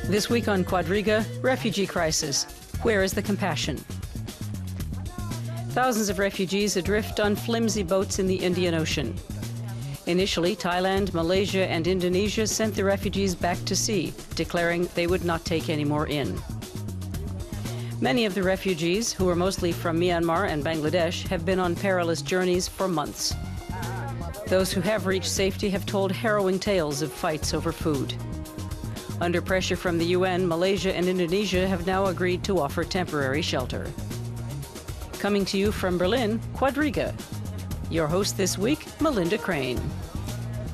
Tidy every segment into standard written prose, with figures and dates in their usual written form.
This week on Quadriga, refugee crisis. Where is the compassion? Thousands of refugees adrift on flimsy boats in the Indian Ocean. Initially, Thailand, Malaysia and Indonesia sent the refugees back to sea, declaring they would not take any more in. Many of the refugees, who are mostly from Myanmar and Bangladesh, have been on perilous journeys for months. Those who have reached safety have told harrowing tales of fights over food. Under pressure from the UN, Malaysia and Indonesia have now agreed to offer temporary shelter. Coming to you from Berlin, Quadriga. Your host this week, Melinda Crane.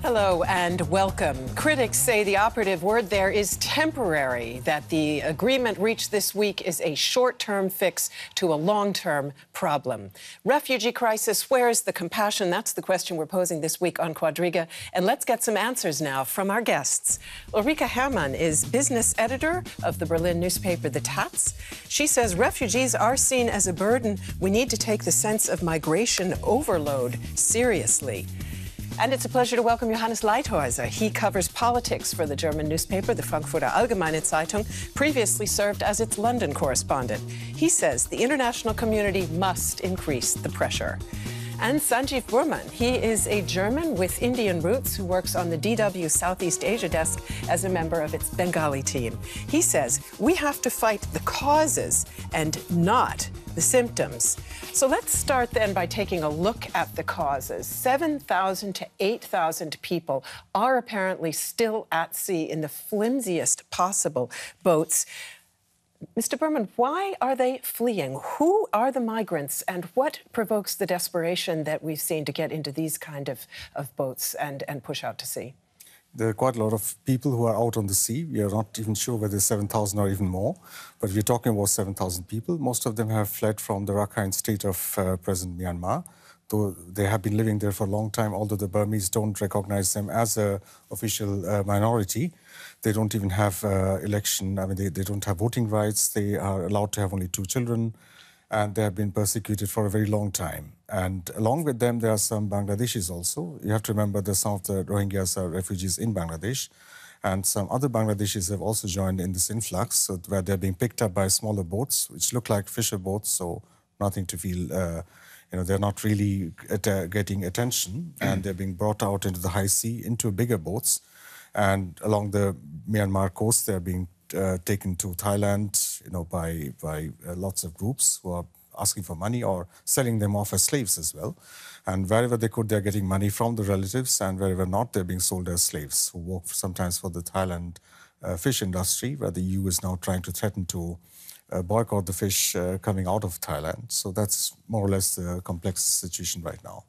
Hello and welcome. Critics say the operative word there is temporary, that the agreement reached this week is a short-term fix to a long-term problem. Refugee crisis, where is the compassion? That's the question we're posing this week on Quadriga. And let's get some answers now from our guests. Ulrike Herrmann is business editor of the Berlin newspaper The Taz. She says refugees are seen as a burden. We need to take the sense of migration overload seriously. And it's a pleasure to welcome Johannes Leithäuser. He covers politics for the German newspaper, the Frankfurt Allgemeine Zeitung, previously served as its London correspondent. He says the international community must increase the pressure. And Sanjiv Burman, he is a German with Indian roots who works on the DW Southeast Asia desk as a member of its Bengali team. He says we have to fight the causes and not the symptoms. So let's start then by taking a look at the causes. 7,000 to 8,000 people are apparently still at sea in the flimsiest possible boats. Mr. Burman, why are they fleeing? Who are the migrants and what provokes the desperation that we've seen to get into these kind of boats and push out to sea? There are quite a lot of people who are out on the sea. We are not even sure whether 7,000 or even more, but we're talking about 7,000 people. Most of them have fled from the Rakhine state of present Myanmar, though they have been living there for a long time, although the Burmese don't recognize them as an official minority. They don't even have election. I mean, they don't have voting rights. They are allowed to have only 2 children, and they have been persecuted for a very long time. And along with them, there are some Bangladeshis also. You have to remember that some of the Rohingyas are refugees in Bangladesh, and some other Bangladeshis have also joined in this influx, so where they're being picked up by smaller boats, which look like fisher boats, so nothing to feel, they're not really getting attention, and they're being brought out into the high sea, into bigger boats. And along the Myanmar coast, they're being taken to Thailand, by lots of groups who are asking for money or selling them off as slaves as well. And wherever they could, they're getting money from the relatives, and wherever not, they're being sold as slaves who work sometimes for the Thailand fish industry, where the EU is now trying to threaten to boycott the fish coming out of Thailand. So that's more or less the complex situation right now.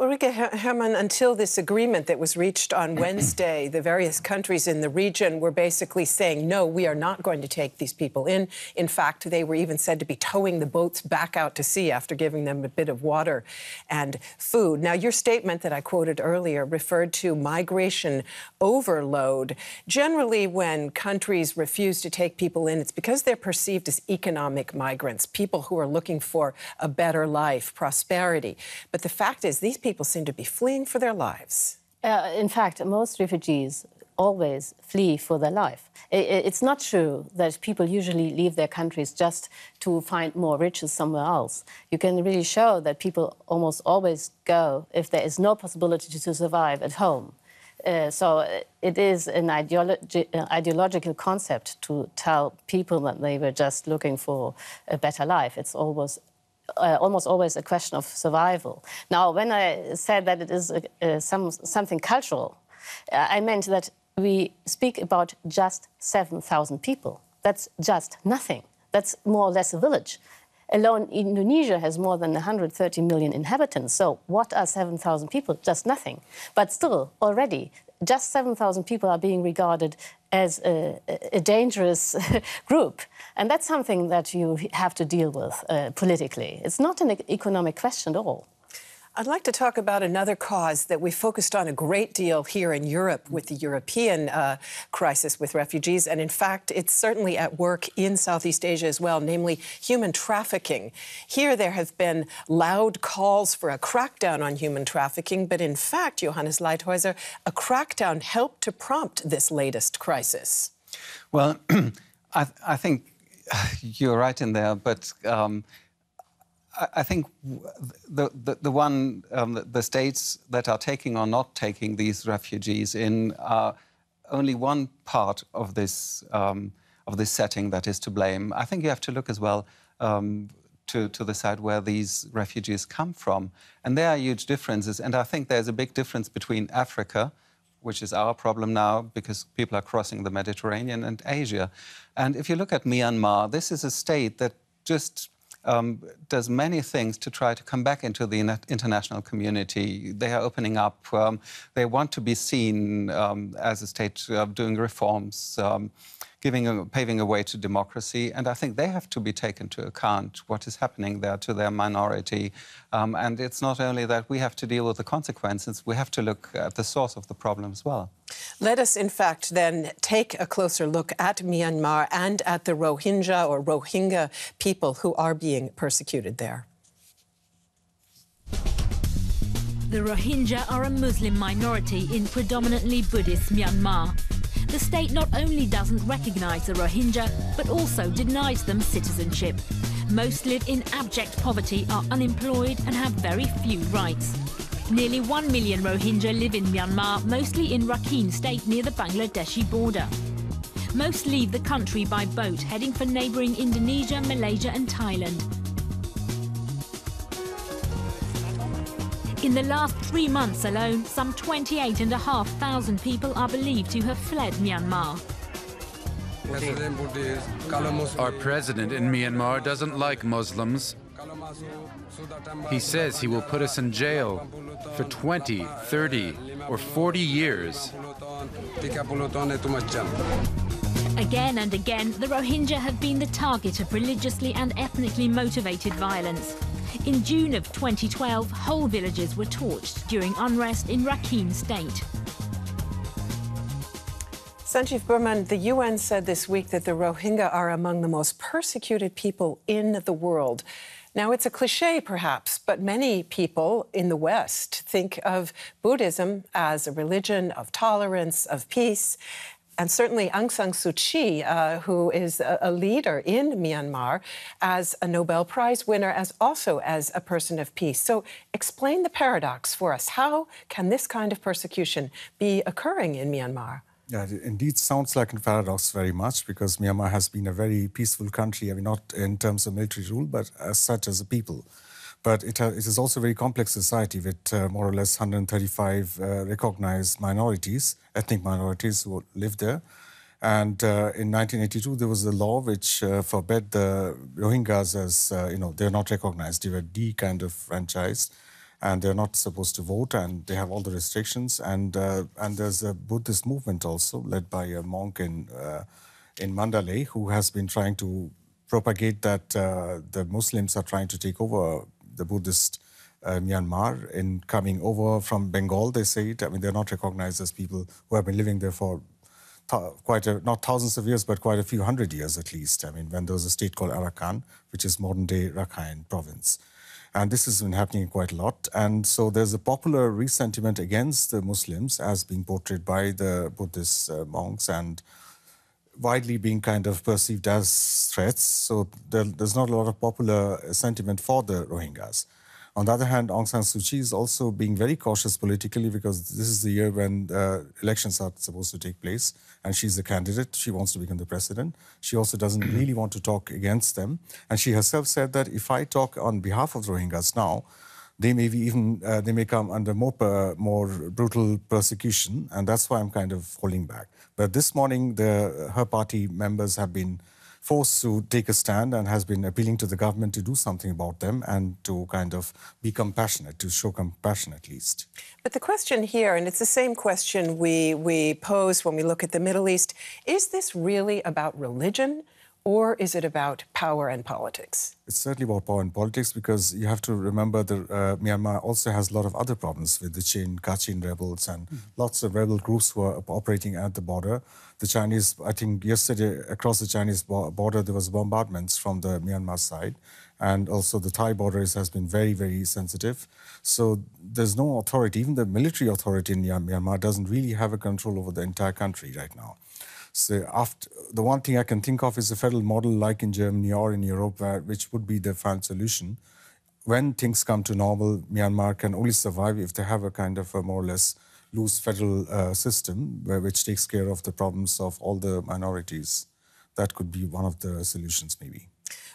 Ulrike Herrmann, until this agreement that was reached on Wednesday, the various countries in the region were basically saying, no, we are not going to take these people in. In fact, they were even said to be towing the boats back out to sea after giving them a bit of water and food. Now, your statement that I quoted earlier referred to migration overload. Generally, when countries refuse to take people in, it's because they're perceived as economic migrants, people who are looking for a better life, prosperity. But the fact is, these people seem to be fleeing for their lives. In fact, most refugees always flee for their life. It's not true that people usually leave their countries just to find more riches somewhere else. You can really show that people almost always go if there is no possibility to survive at home. So it is an ideological concept to tell people that they were just looking for a better life. It's almost always a question of survival. Now, when I said that it is something cultural, I meant that we speak about just 7,000 people. That's just nothing. That's more or less a village. Alone, Indonesia has more than 130 million inhabitants. So what are 7,000 people? Just nothing. But still, already, just 7,000 people are being regarded as a dangerous group. And that's something that you have to deal with politically. It's not an economic question at all. I'd like to talk about another cause that we focused on a great deal here in Europe with the European crisis with refugees. And in fact, it's certainly at work in Southeast Asia as well, namely human trafficking. Here there have been loud calls for a crackdown on human trafficking. But in fact, Johannes Leithäuser, a crackdown helped to prompt this latest crisis. Well, I think you're right in there, but I think the states that are taking or not taking these refugees in are only one part of this setting that is to blame. I think you have to look as well to the side where these refugees come from, and there are huge differences. And I think there's a big difference between Africa, which is our problem now because people are crossing the Mediterranean, and Asia. And if you look at Myanmar, this is a state that just does many things to try to come back into the international community. They are opening up. They want to be seen as a state doing reforms, paving a way to democracy. And I think they have to be taken into account what is happening there to their minority. And it's not only that we have to deal with the consequences, we have to look at the source of the problem as well. Let us, in fact, then take a closer look at Myanmar and at the Rohingya or Rohingya people who are being persecuted there. The Rohingya are a Muslim minority in predominantly Buddhist Myanmar. The state not only doesn't recognise the Rohingya, but also denies them citizenship. Most live in abject poverty, are unemployed and have very few rights. Nearly 1 million Rohingya live in Myanmar, mostly in Rakhine State near the Bangladeshi border. Most leave the country by boat, heading for neighbouring Indonesia, Malaysia and Thailand. In the last 3 months alone, some 28,500 people are believed to have fled Myanmar. Our president in Myanmar doesn't like Muslims. He says he will put us in jail for 20, 30, or 40 years. Again and again, the Rohingya have been the target of religiously and ethnically motivated violence. In June of 2012, whole villages were torched during unrest in Rakhine State. Sanjiv Burman, the UN said this week that the Rohingya are among the most persecuted people in the world. Now, it's a cliche, perhaps, but many people in the West think of Buddhism as a religion of tolerance, of peace. And certainly Aung San Suu Kyi, who is a leader in Myanmar, as a Nobel Prize winner, as also as a person of peace. So explain the paradox for us. How can this kind of persecution be occurring in Myanmar? Yeah, it indeed sounds like a paradox very much, because Myanmar has been a very peaceful country. I mean, not in terms of military rule, but as such as a people. But it is also a very complex society with more or less 135 recognized minorities, ethnic minorities who live there. And in 1982, there was a law which forbade the Rohingyas as, they're not recognized. They were de-franchised. And they're not supposed to vote, and they have all the restrictions. And there's a Buddhist movement also, led by a monk in Mandalay, who has been trying to propagate that the Muslims are trying to take over the Buddhist Myanmar in coming over from Bengal, they say it. I mean, they're not recognized as people who have been living there for not thousands of years, but quite a few hundred years at least. I mean, when there was a state called Arakan, which is modern-day Rakhine province. And this has been happening quite a lot. And so there's a popular resentiment against the Muslims as being portrayed by the Buddhist monks and widely being kind of perceived as threats. So there's not a lot of popular sentiment for the Rohingyas. On the other hand, Aung San Suu Kyi is also being very cautious politically, because this is the year when elections are supposed to take place, and she's the candidate. She wants to become the president. She also doesn't really want to talk against them. And she herself said that if I talk on behalf of the Rohingyas now, they may come under more brutal persecution, and that's why I'm kind of holding back. But this morning, her party members have been forced to take a stand and has been appealing to the government to do something about them and to kind of be compassionate, to show compassion at least. But the question here, and it's the same question we pose when we look at the Middle East, is this really about religion, or is it about power and politics? It's certainly about power and politics, because you have to remember that Myanmar also has a lot of other problems with the Kachin rebels and lots of rebel groups who are operating at the border. The Chinese, I think yesterday across the Chinese border, there was bombardments from the Myanmar side. And also the Thai border has been very, very sensitive. So there's no authority. Even the military authority in Myanmar doesn't really have a control over the entire country right now. So the one thing I can think of is a federal model like in Germany or in Europe, which would be the final solution. When things come to normal, Myanmar can only survive if they have a kind of a more or less loose federal system which takes care of the problems of all the minorities. That could be one of the solutions, maybe.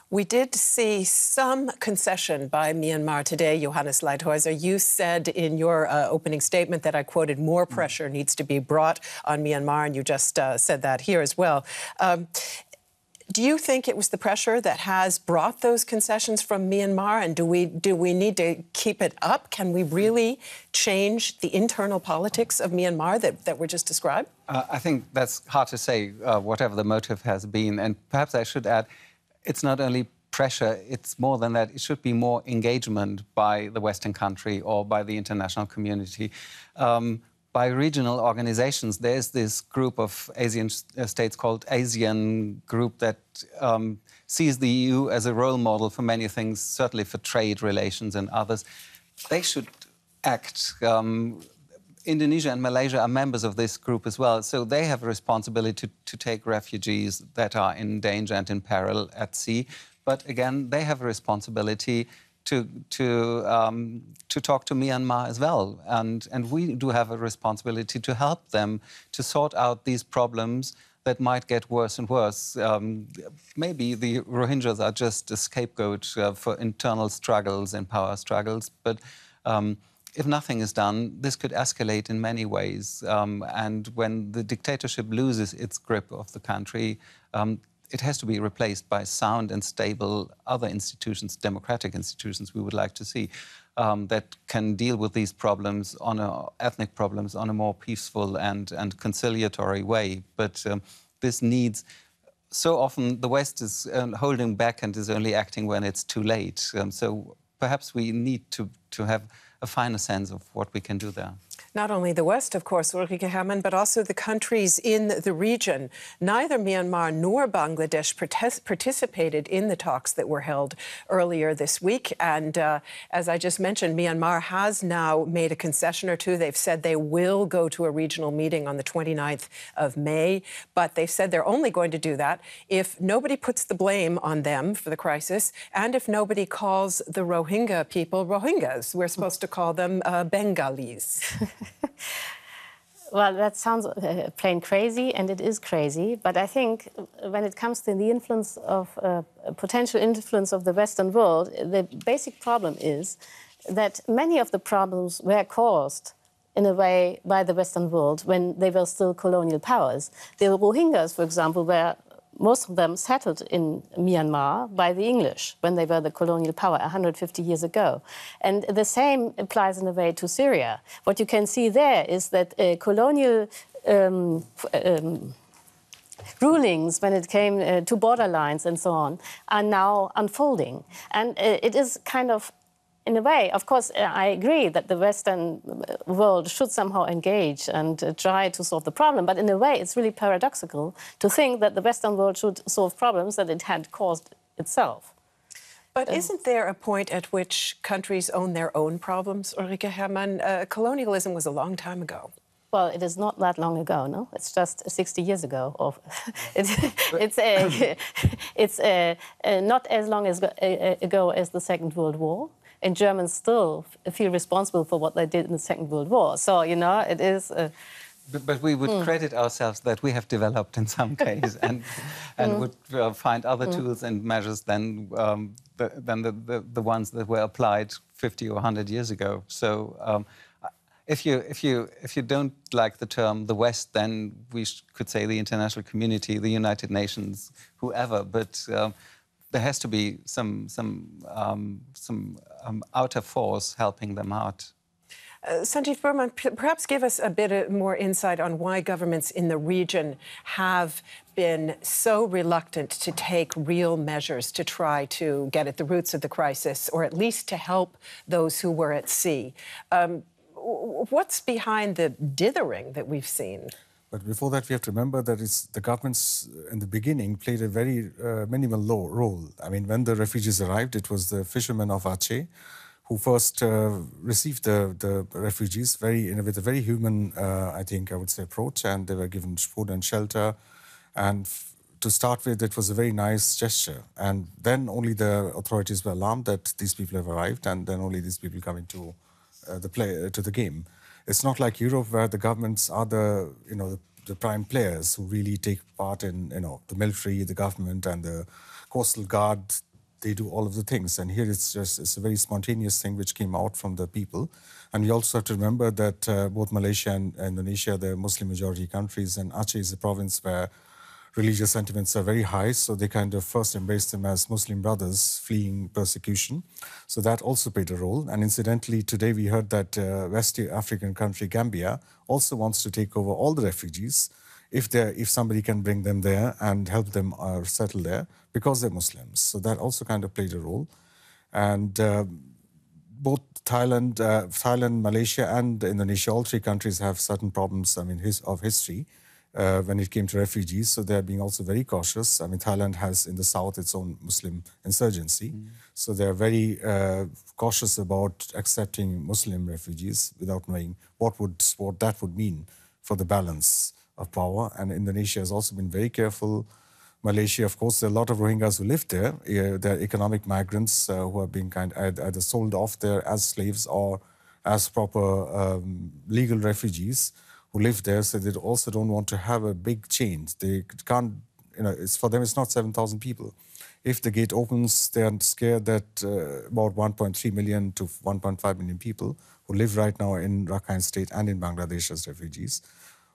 We did see some concession by Myanmar today, Johannes Leithäuser. You said in your opening statement that, I quoted, more pressure needs to be brought on Myanmar, and you just said that here as well. Do you think it was the pressure that has brought those concessions from Myanmar, and do we need to keep it up? Can we really change the internal politics of Myanmar that were just described? I think that's hard to say, whatever the motive has been. And perhaps I should add, it's not only pressure, it's more than that. It should be more engagement by the Western country or by the international community. By regional organizations, there's this group of Asian states called ASEAN Group that sees the EU as a role model for many things, certainly for trade relations and others. They should act. Indonesia and Malaysia are members of this group as well, so they have a responsibility to take refugees that are in danger and in peril at sea. But again, they have a responsibility to talk to Myanmar as well, and we do have a responsibility to help them to sort out these problems that might get worse and worse. Maybe the Rohingyas are just a scapegoat for internal struggles and power struggles, but if nothing is done, this could escalate in many ways. And when the dictatorship loses its grip of the country, it has to be replaced by sound and stable other institutions, democratic institutions we would like to see, that can deal with these problems, ethnic problems, on a more peaceful and conciliatory way. But this needs... So often the West is holding back and is only acting when it's too late. So perhaps we need to have a finer sense of what we can do there. Not only the West, of course, Ulrike Herrmann, but also the countries in the region. Neither Myanmar nor Bangladesh participated in the talks that were held earlier this week. And as I just mentioned, Myanmar has now made a concession or two. They've said they will go to a regional meeting on the 29th of May, but they've said they're only going to do that if nobody puts the blame on them for the crisis and if nobody calls the Rohingya people Rohingyas. We're supposed to call them Bengalis. Well, that sounds plain crazy, and it is crazy. But I think when it comes to the influence of potential influence of the Western world, the basic problem is that many of the problems were caused in a way by the Western world when they were still colonial powers. The Rohingyas, for example, were most of them settled in Myanmar by the English when they were the colonial power 150 years ago. And the same applies in a way to Syria. What you can see there is that colonial rulings when it came to borderlines and so on are now unfolding. And it is kind of, in a way, of course, I agree that the Western world should somehow engage and try to solve the problem. But in a way, it's really paradoxical to think that the Western world should solve problems that it had caused itself. But isn't there a point at which countries own their own problems, Ulrike Herrmann? Colonialism was a long time ago. Well, it is not that long ago, no? It's just 60 years ago. Or it's not as long ago as the Second World War. And Germans still feel responsible for what they did in the Second World War. So, you know, it is... But we would credit ourselves that we have developed in some case and would find other tools and measures than the ones that were applied 50 or 100 years ago. So if you don't like the term the West, then we could say the international community, the United Nations, whoever. But there has to be some outer force helping them out. Sanjiv Burman, perhaps give us a bit more insight on why governments in the region have been so reluctant to take real measures to try to get at the roots of the crisis, or at least to help those who were at sea. What's behind the dithering that we've seen? But before that, we have to remember that the governments in the beginning played a very minimal role. I mean, when the refugees arrived, it was the fishermen of Aceh who first received the refugees with a very human, I would say, approach, and they were given food and shelter. And to start with, it was a very nice gesture. And then only the authorities were alarmed that these people have arrived, and then only these people come into the game. It's not like Europe, where the governments are the prime players who really take part in the military, the government, and the coastal guard. They do all of the things. And here it's a very spontaneous thing which came out from the people. And we also have to remember that both Malaysia and Indonesia, they're Muslim majority countries, and Aceh is a province where religious sentiments are very high, so they kind of first embraced them as Muslim brothers fleeing persecution. So that also played a role. And incidentally, today we heard that West African country Gambia also wants to take over all the refugees if somebody can bring them there and help them settle there, because they're Muslims. So that also kind of played a role. And both Thailand, Malaysia, and Indonesia, all three countries have certain problems, of history when it came to refugees. So they're being also very cautious. Thailand has in the south its own Muslim insurgency. So they're very cautious about accepting Muslim refugees without knowing what that would mean for the balance of power. And Indonesia has also been very careful. Malaysia, of course, there are a lot of Rohingyas who live there. They're economic migrants who are being either sold off there as slaves or as proper legal refugees who live there. So they also don't want to have a big change. They can't, for them it's not 7,000 people. If the gate opens, they're scared that about 1.3 million to 1.5 million people who live right now in Rakhine State and in Bangladesh as refugees.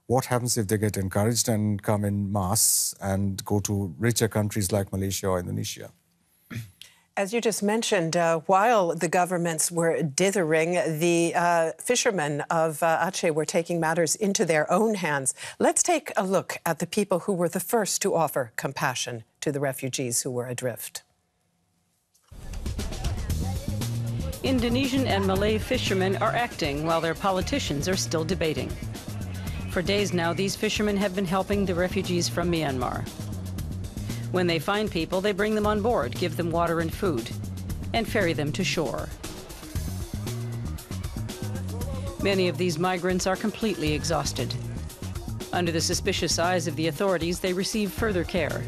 What happens if they get encouraged and come in mass and go to richer countries like Malaysia or Indonesia? As you just mentioned, while the governments were dithering, the fishermen of Aceh were taking matters into their own hands. Let's take a look at the people who were the first to offer compassion to the refugees who were adrift. Indonesian and Malay fishermen are acting while their politicians are still debating. For days now, these fishermen have been helping the refugees from Myanmar. When they find people, they bring them on board, give them water and food, and ferry them to shore. Many of these migrants are completely exhausted. Under the suspicious eyes of the authorities, they receive further care.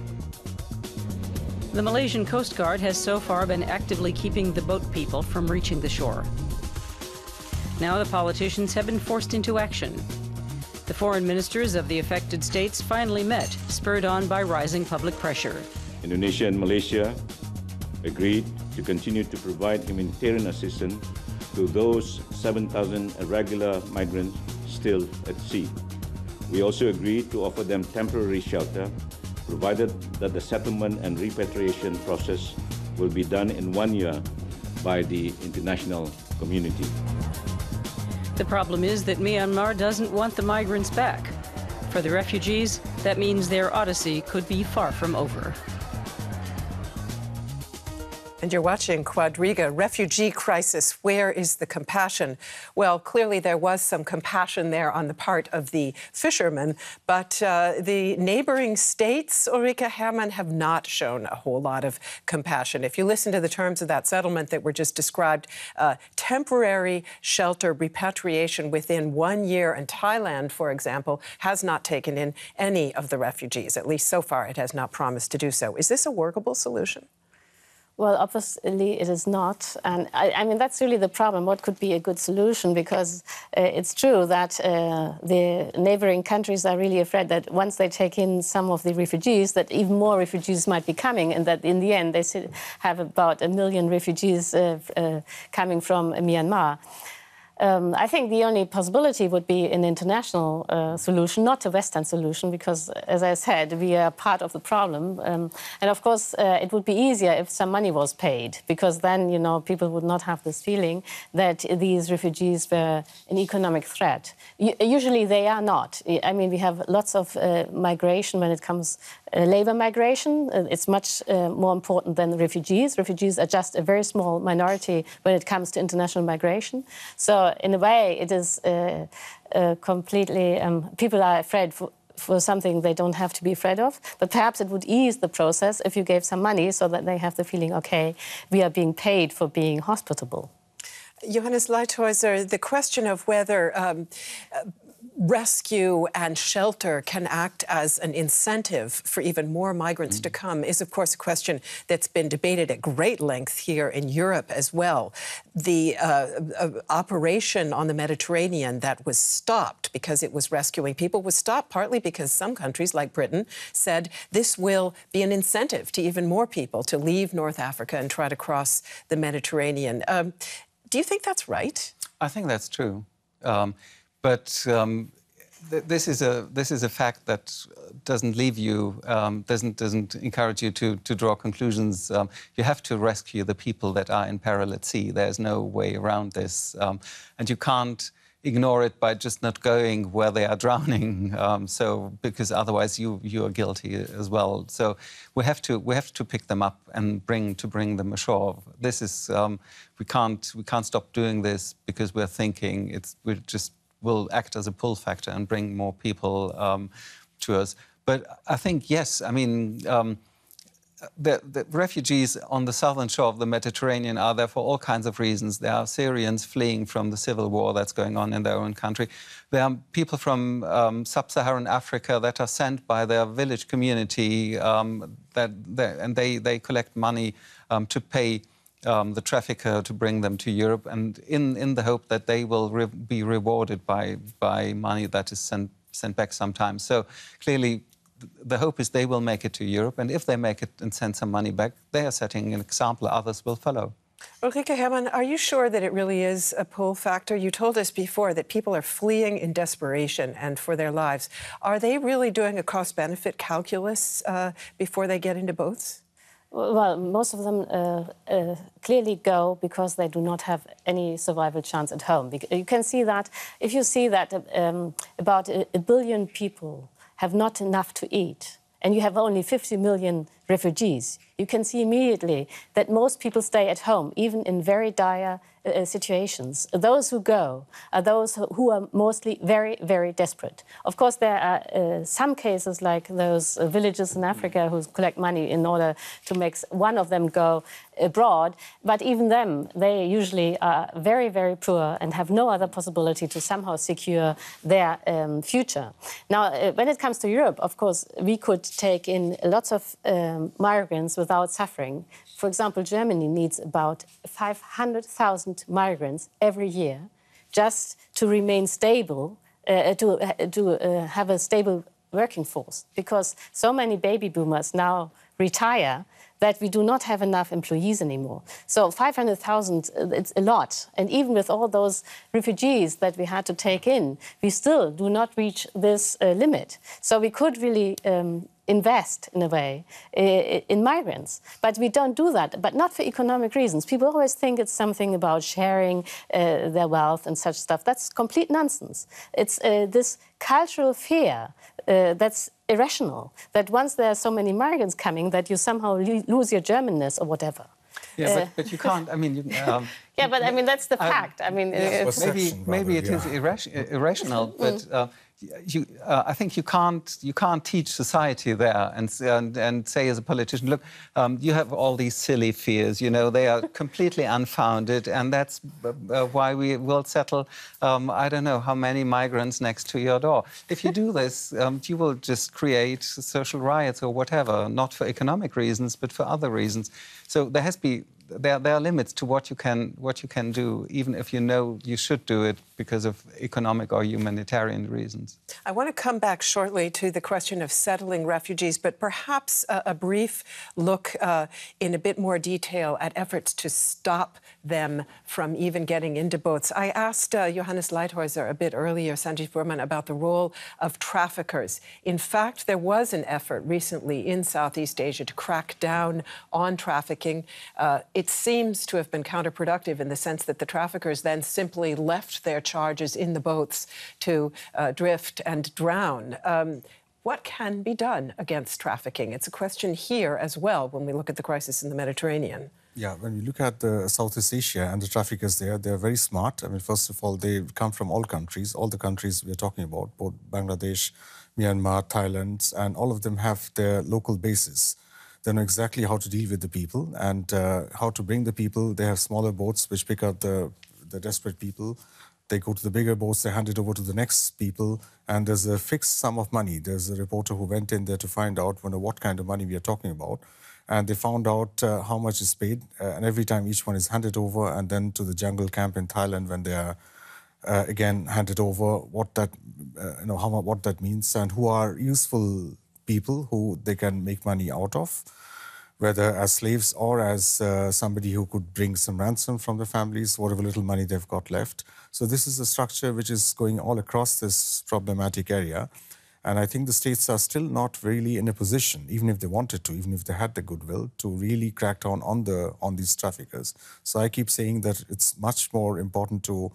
The Malaysian Coast Guard has so far been actively keeping the boat people from reaching the shore. Now the politicians have been forced into action. The foreign ministers of the affected states finally met, spurred on by rising public pressure. Indonesia and Malaysia agreed to continue to provide humanitarian assistance to those 7,000 irregular migrants still at sea. We also agreed to offer them temporary shelter, provided that the settlement and repatriation process will be done in 1 year by the international community. The problem is that Myanmar doesn't want the migrants back. For the refugees, that means their odyssey could be far from over. And you're watching Quadriga, refugee crisis. Where is the compassion? Well, clearly there was some compassion there on the part of the fishermen, but the neighboring states, Ulrike Herrmann, have not shown a whole lot of compassion. If you listen to the terms of that settlement that were just described, temporary shelter repatriation within 1 year, and Thailand, for example, has not taken in any of the refugees. At least so far, it has not promised to do so. Is this a workable solution? Well, obviously it is not. And I mean, that's really the problem. What could be a good solution? Because it's true that the neighboring countries are really afraid that once they take in some of the refugees, that even more refugees might be coming, and that in the end they have about 1 million refugees coming from Myanmar. I think the only possibility would be an international solution, not a Western solution, because, as I said, we are part of the problem. And, of course, it would be easier if some money was paid, because then, people would not have this feeling that these refugees were an economic threat. Usually they are not. I mean, we have lots of migration when it comes labour migration. It's much more important than refugees. Refugees are just a very small minority when it comes to international migration. So, in a way, it is completely... people are afraid for something they don't have to be afraid of. But perhaps it would ease the process if you gave some money so that they have the feeling, OK, we are being paid for being hospitable. Johannes Leithäuser, the question of whether rescue and shelter can act as an incentive for even more migrants to come is, of course, a question that's been debated at great length here in Europe as well. The operation on the Mediterranean that was stopped because it was rescuing people was stopped partly because some countries, like Britain, said this will be an incentive to even more people to leave North Africa and try to cross the Mediterranean. Do you think that's right? I think that's true. But this is a fact that doesn't leave you, doesn't encourage you to draw conclusions. You have to rescue the people that are in peril at sea. There's no way around this, and you can't ignore it by just not going where they are drowning. Because otherwise you are guilty as well. So we have to pick them up and bring them ashore. This is we can't stop doing this because we're thinking will act as a pull factor and bring more people to us. But I think, yes, I mean, the refugees on the southern shore of the Mediterranean are there for all kinds of reasons. There are Syrians fleeing from the civil war that's going on in their own country. There are people from sub-Saharan Africa that are sent by their village community and they collect money to pay the trafficker to bring them to Europe, and in the hope that they will be rewarded by money that is sent back sometimes. So clearly, the hope is they will make it to Europe, and if they make it and send some money back, they are setting an example. Others will follow. Ulrike Herrmann, are you sure that it really is a pull factor? You told us before that people are fleeing in desperation and for their lives. Are they really doing a cost-benefit calculus before they get into boats? Well, most of them clearly go because they do not have any survival chance at home. You can see that, if you see that about a billion people have not enough to eat, and you have only 50 million refugees, you can see immediately that most people stay at home, even in very dire situations. Those who go are those who are mostly very, very desperate. Of course, there are some cases like those villages in Africa who collect money in order to make one of them go abroad. But even them, they usually are very, very poor and have no other possibility to somehow secure their future. Now, when it comes to Europe, of course, we could take in lots of migrants without suffering. For example, Germany needs about 500,000 migrants every year just to remain stable, to have a stable working force, because so many baby boomers now retire that we do not have enough employees anymore. So 500,000, it's a lot. And even with all those refugees that we had to take in, we still do not reach this limit. So we could really invest, in a way, in migrants. But we don't do that, but not for economic reasons. People always think it's something about sharing their wealth and such stuff. That's complete nonsense. It's this cultural fear that's irrational, that once there are so many migrants coming, that you somehow lose your Germanness or whatever. Yeah, but you can't, I mean... yeah, but I mean, that's the fact. I mean, maybe it is irrational, but... I think you can't teach society there and say as a politician, look, you have all these silly fears, you know, they are completely unfounded, and that's why we will settle, I don't know how many migrants next to your door. If you do this, you will just create social riots or whatever, not for economic reasons, but for other reasons. So there are limits to what you can do, even if you know you should do it because of economic or humanitarian reasons. I want to come back shortly to the question of settling refugees, but perhaps a brief look in a bit more detail at efforts to stop them from even getting into boats. I asked Johannes Leithäuser a bit earlier, Sanjiv Burman, about the role of traffickers. In fact, there was an effort recently in Southeast Asia to crack down on trafficking. It seems to have been counterproductive in the sense that the traffickers then simply left their charges in the boats to drift and drown. What can be done against trafficking? It's a question here as well when we look at the crisis in the Mediterranean. Yeah, when we look at Southeast Asia and the traffickers there, they're very smart. I mean, first of all, they come from all the countries we're talking about, both Bangladesh, Myanmar, Thailand, and all of them have their local bases. They know exactly how to deal with the people and how to bring the people. They have smaller boats which pick up the desperate people They go to the bigger boats, they hand it over to the next people, and there's a fixed sum of money. There's a reporter who went in there to find out what kind of money we are talking about. And they found out how much is paid, and every time each one is handed over, and then to the jungle camp in Thailand when they are again handed over, what that means, and who are useful people who they can make money out of, whether as slaves or as somebody who could bring some ransom from the families, whatever little money they've got left. So this is a structure which is going all across this problematic area. And I think the states are still not really in a position, even if they wanted to, even if they had the goodwill, to really crack down on these traffickers. So I keep saying that it's much more important to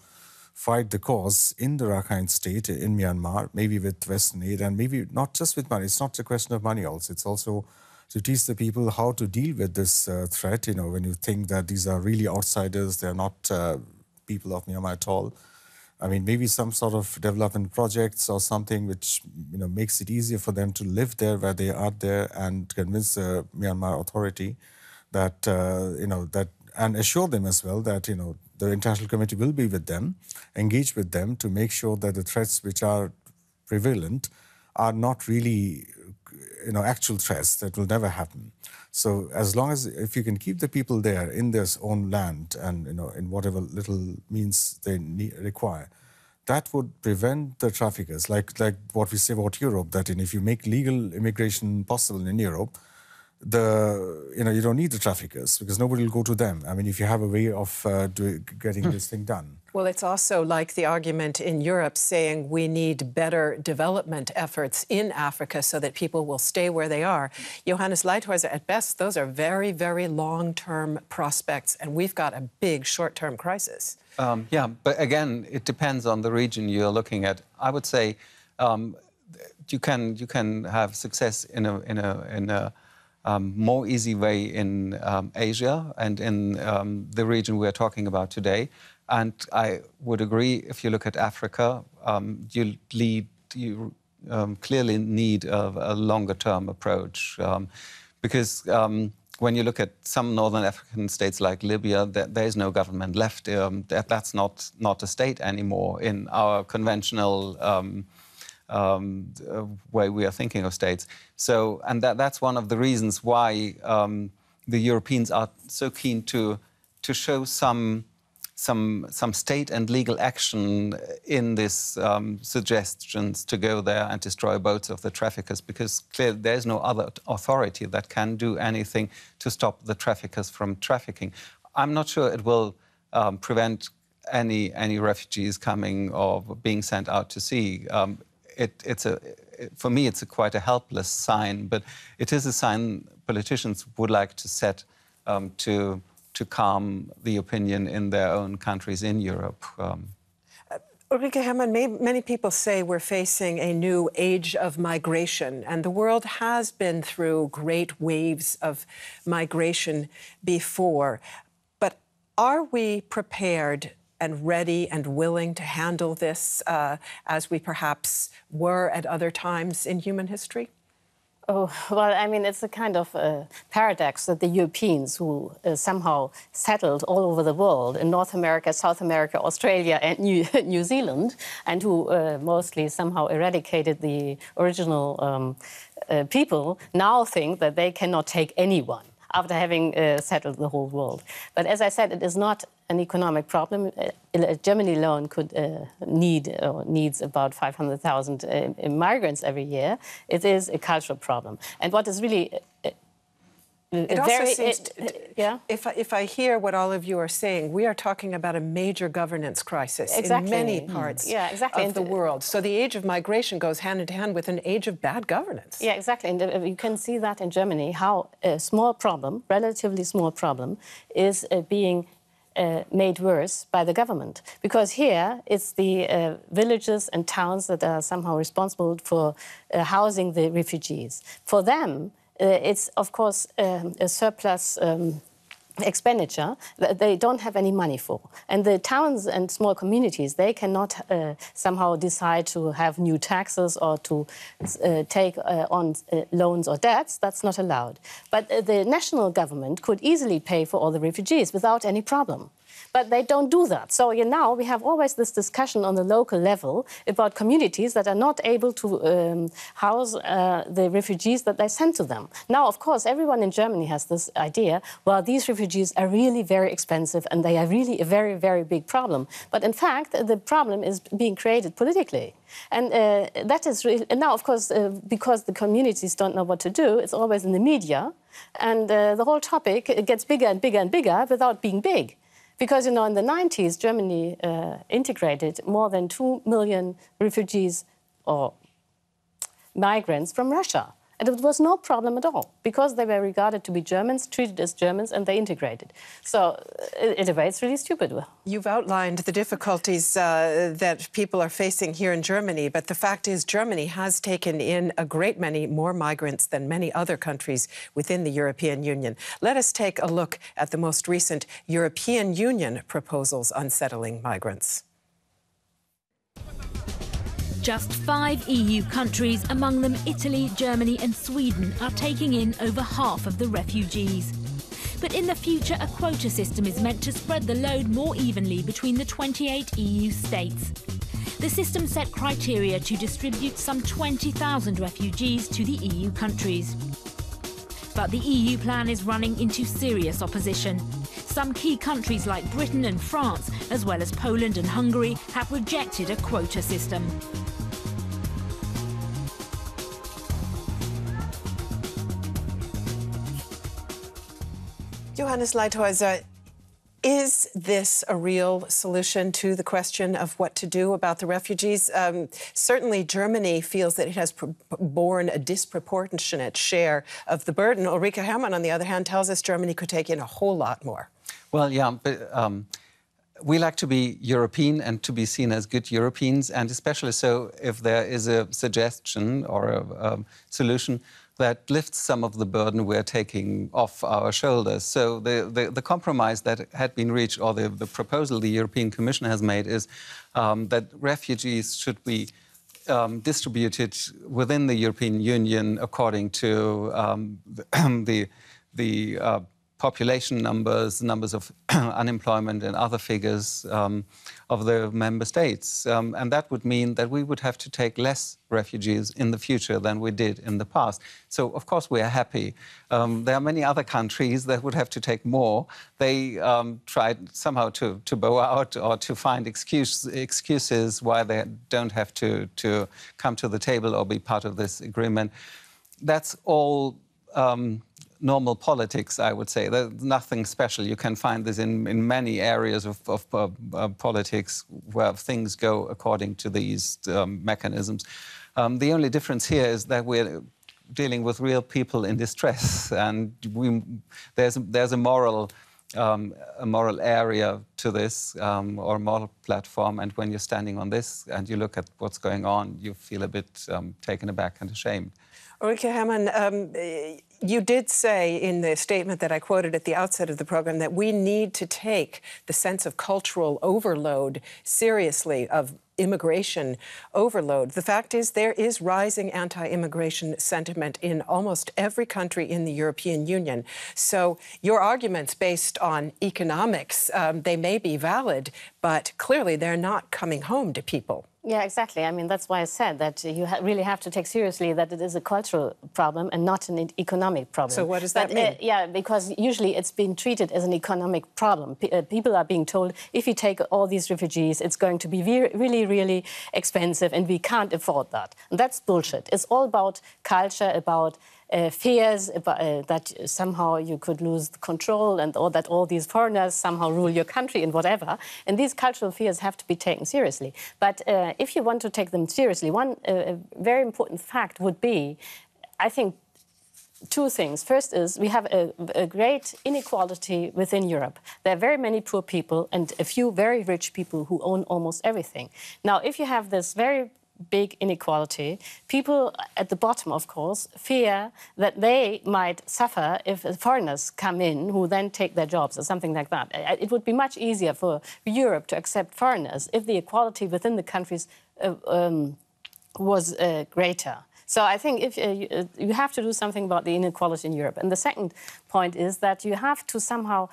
fight the cause in the Rakhine state, in Myanmar, maybe with Western aid, and maybe not just with money. It's not a question of money also. It's also to teach the people how to deal with this threat. You know, when you think that these are really outsiders, they're not people of Myanmar at all. I mean, maybe some sort of development projects or something which, you know, makes it easier for them to live there where they are there and convince the Myanmar authority that, and assure them as well that, you know, the international community will be with them, engage with them to make sure that the threats which are prevalent are not really, you know, actual threats that will never happen. So as long as, if you can keep the people there in their own land and, you know, in whatever little means they require, that would prevent the traffickers. Like what we say about Europe, that if you make legal immigration possible in Europe, you don't need the traffickers because nobody will go to them. I mean, if you have a way of getting this thing done. Well, it's also like the argument in Europe saying we need better development efforts in Africa so that people will stay where they are. Johannes Leithäuser, at best, those are very, very long-term prospects, and we've got a big short-term crisis. Yeah, but again, it depends on the region you're looking at. I would say you can have success in a more easy way in Asia and in the region we're talking about today. And I would agree, if you look at Africa, you clearly need a longer-term approach. Because when you look at some northern African states like Libya, there is no government left. That's not a state anymore in our conventional way we are thinking of states. So, and that's one of the reasons why the Europeans are so keen to show some state and legal action in this suggestions to go there and destroy boats of the traffickers, because clearly there's no other authority that can do anything to stop the traffickers from trafficking. I'm not sure it will prevent any refugees coming or being sent out to sea. For me, it's quite a helpless sign, but it is a sign politicians would like to set to calm the opinion in their own countries in Europe. Ulrike Herrmann, many people say we're facing a new age of migration, and the world has been through great waves of migration before. But are we prepared and ready and willing to handle this as we perhaps were at other times in human history? Oh, well, I mean, it's a kind of paradox that the Europeans, who somehow settled all over the world, in North America, South America, Australia and New Zealand, and who mostly somehow eradicated the original people, now think that they cannot take anyone after having settled the whole world. But as I said, it is not an economic problem. Germany alone could needs about 500,000 migrants every year. It is a cultural problem. And what is really if I hear what all of you are saying, we are talking about a major governance crisis in many parts of the world. So the age of migration goes hand in hand with an age of bad governance. Yeah, exactly. And you can see that in Germany, how a small problem, relatively small problem, is being made worse by the government. Because here, it's the villages and towns that are somehow responsible for housing the refugees. For them, it's, of course, a surplus expenditure that they don't have any money for. And the towns and small communities, they cannot somehow decide to have new taxes or to take on loans or debts. That's not allowed. But the national government could easily pay for all the refugees without any problem. But they don't do that. So now we have always this discussion on the local level about communities that are not able to house the refugees that they send to them. Now, of course, everyone in Germany has this idea, well, these refugees are really very expensive and they are really a very, very big problem. But in fact, the problem is being created politically. And that is really, and now, of course, because the communities don't know what to do, it's always in the media. And the whole topic gets bigger and bigger and bigger without being big. Because, in the 90s, Germany integrated more than 2 million refugees or migrants from Russia. And it was no problem at all, because they were regarded to be Germans, treated as Germans, and they integrated. So, in a way, it's really stupid. You've outlined the difficulties that people are facing here in Germany, but the fact is Germany has taken in a great many more migrants than many other countries within the European Union. Let us take a look at the most recent European Union proposals on settling migrants. Just 5 EU countries, among them Italy, Germany and Sweden, are taking in over half of the refugees. But in the future, a quota system is meant to spread the load more evenly between the 28 EU states. The system set criteria to distribute some 20,000 refugees to the EU countries. But the EU plan is running into serious opposition. Some key countries like Britain and France, as well as Poland and Hungary, have rejected a quota system. Johannes Leithäuser, is this a real solution to the question of what to do about the refugees? Certainly, Germany feels that it has borne a disproportionate share of the burden. Ulrike Herrmann, on the other hand, tells us Germany could take in a whole lot more. Well, yeah, but we like to be European and to be seen as good Europeans, and especially so if there is a suggestion or a solution that lifts some of the burden we're taking off our shoulders. So the compromise that had been reached, or the proposal the European Commission has made, is that refugees should be distributed within the European Union according to the population numbers of unemployment and other figures of the member states. And that would mean that we would have to take less refugees in the future than we did in the past. So, of course, we are happy. There are many other countries that would have to take more. They tried somehow to bow out or to find excuses why they don't have to come to the table or be part of this agreement. That's all normal politics, I would say. There's nothing special. You can find this in many areas of politics where things go according to these mechanisms. The only difference here is that we're dealing with real people in distress, and there's a moral area to this, or a moral platform, and when you're standing on this and you look at what's going on, you feel a bit taken aback and ashamed. Ulrike Herrmann, you did say in the statement that I quoted at the outset of the program that we need to take the sense of cultural overload seriously, of immigration overload. The fact is there is rising anti-immigration sentiment in almost every country in the European Union. So your arguments based on economics, they may be valid, but clearly they're not coming home to people. Yeah, exactly. I mean, that's why I said that you really have to take seriously that it is a cultural problem and not an economic problem. So what does that mean? Yeah, because usually it's been treated as an economic problem. People are being told, if you take all these refugees, it's going to be really, really expensive and we can't afford that. And that's bullshit. It's all about culture, about fears that somehow you could lose control or that all these foreigners somehow rule your country and whatever. And these cultural fears have to be taken seriously. But if you want to take them seriously, one very important fact would be, I think, two things. First is we have a great inequality within Europe. There are very many poor people and a few very rich people who own almost everything. Now, if you have this very big inequality, people at the bottom, of course, fear that they might suffer if foreigners come in who then take their jobs or something like that. It would be much easier for Europe to accept foreigners if the equality within the countries was greater. So I think if you have to do something about the inequality in Europe. And the second point is that you have to somehow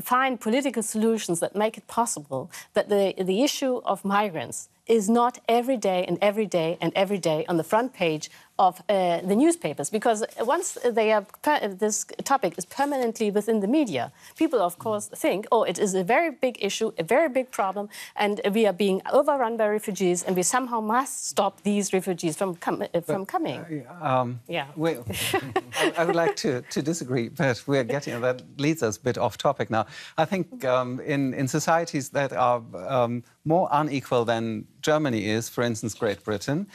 find political solutions that make it possible that the issue of migrants is not every day and every day and every day on the front page of the newspapers, because once this topic is permanently within the media, people, of course, think, oh, it is a very big issue, a very big problem, and we are being overrun by refugees, and we somehow must stop these refugees from coming. I would like to disagree, but that leads us a bit off topic now. I think in societies that are more unequal than Germany is, for instance, Great Britain,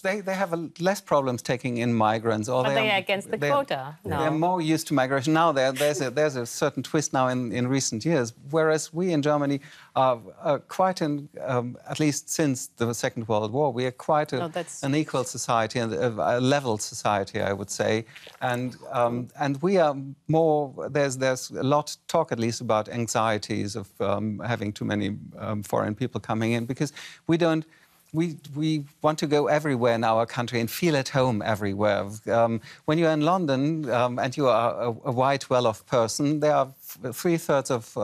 they have less problems taking in migrants. Or but they are against the quota. They're more used to migration. Now there's a certain twist now in recent years, whereas we in Germany are quite at least since the Second World War, we are quite an equal society and a level society, I would say. And we are more, there's a lot of talk, at least, about anxieties of having too many foreign people coming in, because we want to go everywhere in our country and feel at home everywhere. When you're in London and you are a white, well-off person, there are three-fourths of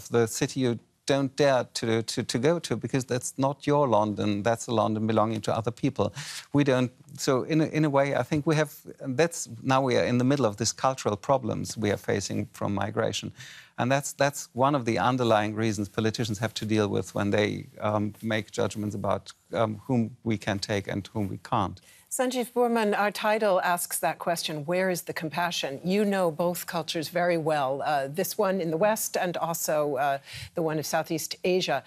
the city you don't dare to go to, because that's not your London. That's a London belonging to other people. We don't. So in a way, I think we have. Now we are in the middle of these cultural problems we are facing from migration. And that's one of the underlying reasons politicians have to deal with when they make judgments about whom we can take and whom we can't. Sanjiv Burman, our title asks that question, where is the compassion? You know both cultures very well, this one in the West and also the one of Southeast Asia.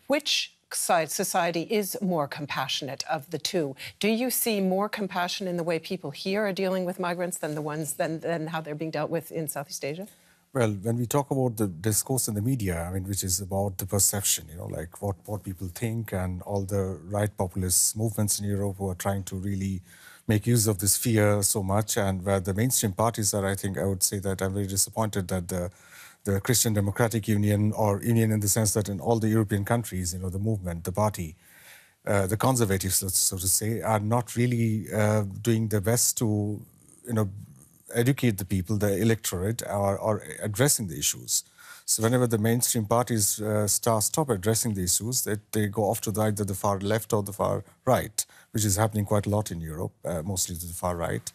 Which society is more compassionate of the two? Do you see more compassion in the way people here are dealing with migrants than how they're being dealt with in Southeast Asia? Well, when we talk about the discourse in the media, I mean, which is about the perception, like what people think, and all the right populist movements in Europe who are trying to really make use of this fear so much, and where the mainstream parties are, I would say that I'm very disappointed that the Christian Democratic Union, or Union in the sense that in all the European countries, the movement, the party, the conservatives, so to say, are not really doing their best to, educate the people, the electorate, or addressing the issues. So whenever the mainstream parties stop addressing the issues, they go off to either the far left or the far right, which is happening quite a lot in Europe, mostly to the far right.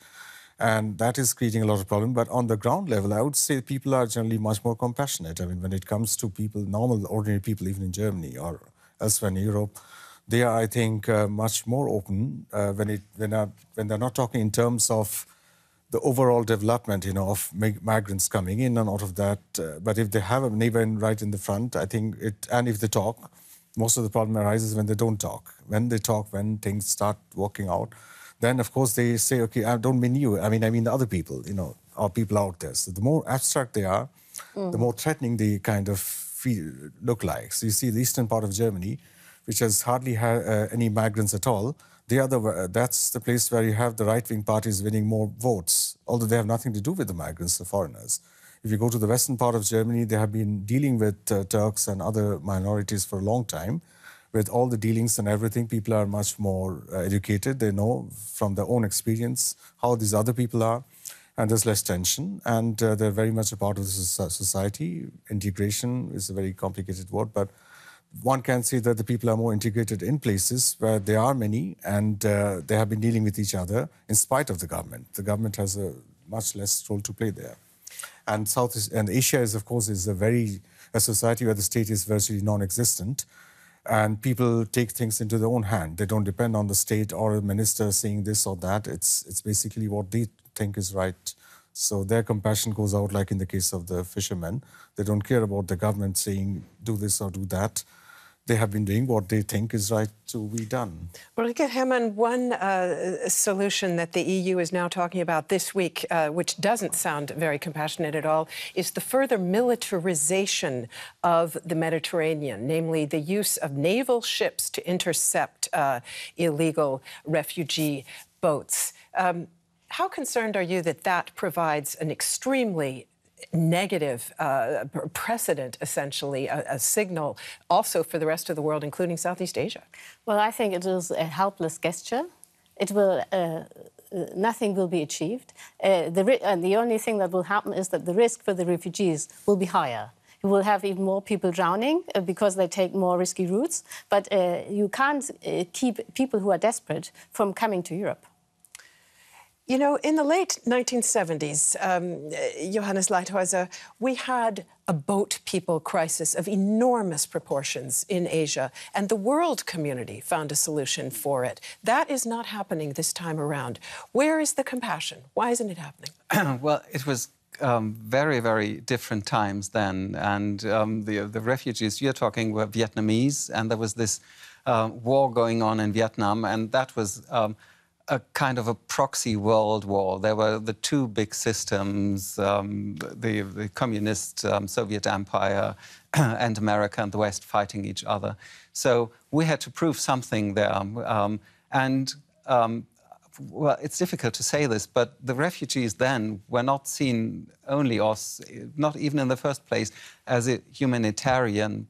And that is creating a lot of problems. But on the ground level, I would say people are generally much more compassionate. I mean, when it comes to people, normal, ordinary people, even in Germany or elsewhere in Europe, they are, I think, much more open when they're not talking in terms of the overall development, of migrants coming in and out of that. But if they have a neighbor right in the front, I think and if they talk, most of the problem arises when they don't talk. When they talk, when things start working out, then, of course, they say, okay, I don't mean you, I mean the other people, or people out there. So the more abstract they are, the more threatening they kind of look like. So you see the eastern part of Germany, which has hardly had any migrants at all, that's the place where you have the right-wing parties winning more votes, although they have nothing to do with the migrants, the foreigners. If you go to the western part of Germany, they have been dealing with Turks and other minorities for a long time. With all the dealings and everything, people are much more educated. They know from their own experience how these other people are, and there's less tension. And they're very much a part of the society. Integration is a very complicated word, but one can say that the people are more integrated in places where there are many, and they have been dealing with each other in spite of the government. The government has a much less role to play there. And Asia is, of course, a society where the state is virtually non-existent, and people take things into their own hand. They don't depend on the state or a minister saying this or that. It's basically what they think is right. So their compassion goes out, like in the case of the fishermen. They don't care about the government saying, do this or do that. They have been doing what they think is right to be done. Ulrike Herrmann, one solution that the EU is now talking about this week, which doesn't sound very compassionate at all, is the further militarization of the Mediterranean, namely the use of naval ships to intercept illegal refugee boats. How concerned are you that that provides an extremely negative precedent, essentially, a signal also for the rest of the world, including Southeast Asia? Well, I think it is a helpless gesture. It will nothing will be achieved. And the only thing that will happen is that the risk for the refugees will be higher. You will have even more people drowning because they take more risky routes. But you can't keep people who are desperate from coming to Europe. You know, in the late 1970s, Johannes Leithäuser, we had a boat people crisis of enormous proportions in Asia, and the world community found a solution for it. That is not happening this time around. Where is the compassion? Why isn't it happening? Well, it was very, very different times then, and the refugees you're talking were Vietnamese, and there was this war going on in Vietnam, and that was a kind of a proxy world war. There were the two big systems, the communist Soviet Empire and America and the West fighting each other. So we had to prove something there. Well, it's difficult to say this, but the refugees then were not seen only, or not even in the first place, as a humanitarian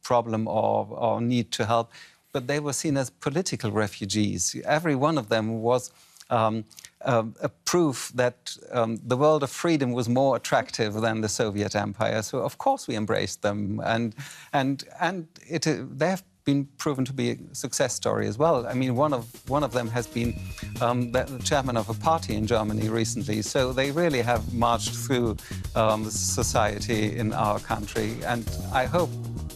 problem or need to help, but they were seen as political refugees. Every one of them was a proof that the world of freedom was more attractive than the Soviet Empire. So of course we embraced them, and they have been proven to be a success story as well. I mean, one of them has been the chairman of a party in Germany recently. So they really have marched through society in our country, and I hope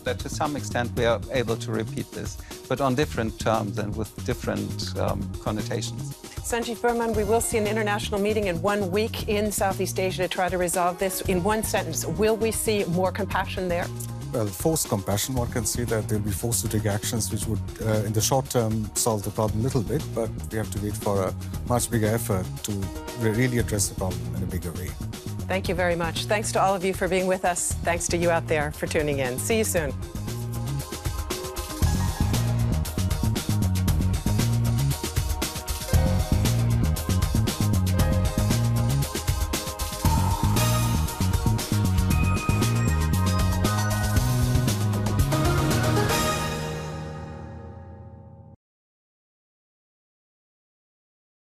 that to some extent we are able to repeat this, but on different terms and with different connotations. Sanjiv Burman, we will see an international meeting in 1 week in Southeast Asia to try to resolve this. In one sentence, will we see more compassion there? Well, forced compassion, one can say that they'll be forced to take actions which would, in the short term, solve the problem a little bit, but we have to wait for a much bigger effort to really address the problem in a bigger way. Thank you very much. Thanks to all of you for being with us. Thanks to you out there for tuning in. See you soon.